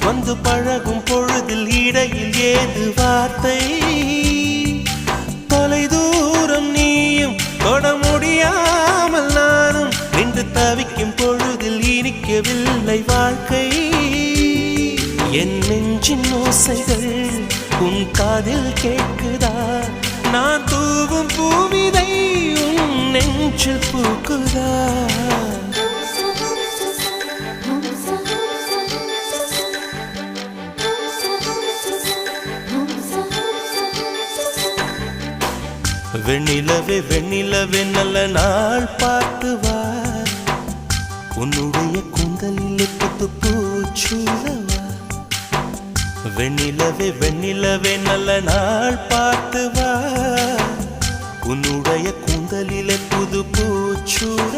வந்து பழகும் பொழுதில் இடையில் ஏது வார்த்தை தொலை தூரம் நீயும் தொட முடியாமல் நானும் நின்று தவிக்கும் பொழுதில் இனிக்கவில்லை வாழ்க்கை என் நெஞ்சின் ஓசைகள் உன் காதில் கேட்குதா நான் தூவும் பூவிதை உன் நெஞ்சில் பூக்குதா வெண்ணிலவே வெண்ணிலவே நல்ல நாள் பார்த்து வா உன்னுடைய கூந்தலில் புத்து பூச்சூடவா வெண்ணிலவே வெண்ணிலவே நல்ல நாள் பார்த்து வா உன்னுடைய கூந்தலில் புது பூச்சூட